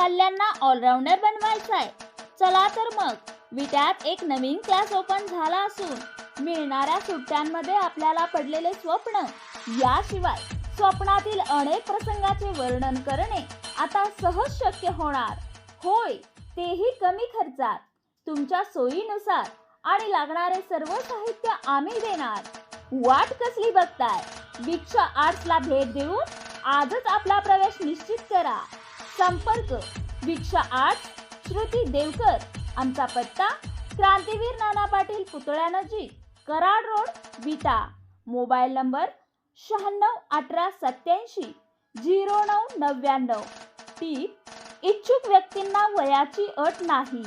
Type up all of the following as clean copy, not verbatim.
पाल्यांना ऑलराऊंडर बनवायचंय? चला तर मग विट्यात एक नवीन क्लास ओपन झाला असून मिळणाऱ्या सुट्ट्यांमध्ये आपल्याला पडलेले स्वप्न, याशिवाय स्वप्नातील अनेक प्रसंगाचे वर्णन करणे आता सहज शक्य होणार. होय, तेही कमी खर्चात. तुमच्या सोयीनुसार आणि लागणारे सर्व साहित्य आम्ही देणार. वाट कसली बघताय? वीक्षा आर्ट्सला भेट देऊन आजच आपला प्रवेश निश्चित करा. संपर्क वीक्षा आर्ट्स, श्रुती देवकर. आमचा पत्ता क्रांतीवीर नाना पाटील पुतळ्यानजीक, Karad road, Vita. Mobile number 9618870999. टीप: इच्छुक व्यक्तींना वयाची अट नाही.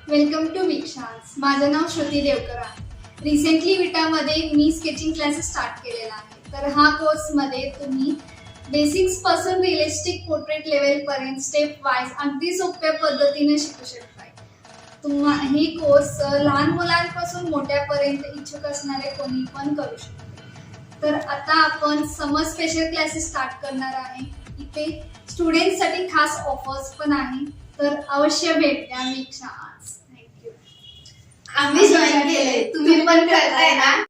Welcome to Vikshas. माझं नाव श्रुती देवकर आहे. रिसेंटली विटामध्ये मी स्केचिंग क्लासेस स्टार्ट केलेला आहे. तर हा कोर्समध्ये तुम्ही बेसिक्स पासून रिअलिस्टिक पोर्ट्रेट लेवल पर्यंत स्टेप वाईज अगदी सोप्या पद्धतीने शिकू शकताय. ही कोर्स लहान मुलांपासून मोठ्यापर्यंत इच्छुक असणारे कोणी पण करू शकते. तर आता आपण समर स्पेशल क्लासेस स्टार्ट करणार आहे. इथे स्टुडंट्ससाठी खास ऑफर्स पण आहे. तर अवश्य भेट द्या वीक्षा आर्ट्स. थँक्यू. आम्ही जॉईन केले, तुम्ही पण करताय ना?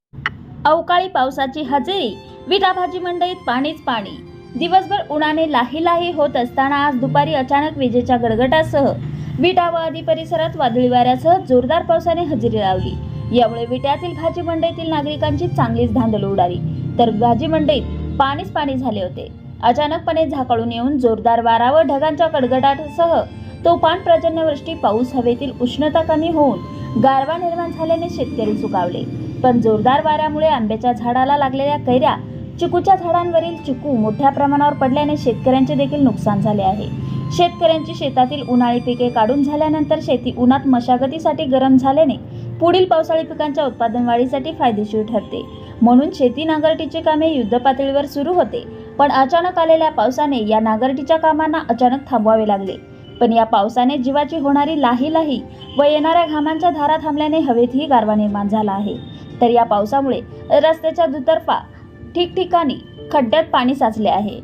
अवकाळी पावसाची हजेरी. विटा भाजी मंडईत पाणीच पाणी. दिवसभर उन्हाने लाही लाही होत असताना आज दुपारी अचानक विजेच्या गडगडासह विटा व आदी परिसरात वादळी वाऱ्यासह जोरदार पावसाने हजेरी लावली. यामुळे विट्यातील भाजी मंडईतील नागरिकांची चांगलीच धांदल उडाली. तर भाजी मंडईत पाणीच पाणी झाले होते. अचानकपणे झाकळून येऊन जोरदार वारा व ढगांच्या कडकडाटासह तुफान पर्जन्यवृष्टी पाऊस हवेतील उष्णता कमी होऊन गारवा निर्माण झाल्याने शेतकरी सुकावले. पण जोरदार वाऱ्यामुळे आंब्याच्या झाडाला लागलेल्या कैऱ्या, चिकूच्या झाडांवरील चिकू मोठ्या प्रमाणावर पडल्याने शेतकऱ्यांचे देखील नुकसान झाले आहे. शेतकऱ्यांची शेतातील उन्हाळी पिके काढून झाल्यानंतर शेती उन्हात मशागतीसाठी गरम झाल्याने पुढील पावसाळी पिकांच्या उत्पादन वाढीसाठी फायदेशीर ठरते. म्हणून शेती नांगरटीची कामे युद्धपातळीवर सुरू होते. पण अचानक आलेल्या पावसाने या नांगरटीच्या कामांना अचानक थांबवावे लागले. पण या पावसाने जीवाची होणारी लाही लाही व येणाऱ्या घामांच्या धारा थांबल्याने हवेतही गारवा निर्माण झाला आहे. तर या पावसामुळे रस्त्याच्या दुतर्फा ठिकठिकाणी खड्ड्यात पाणी साचले आहे.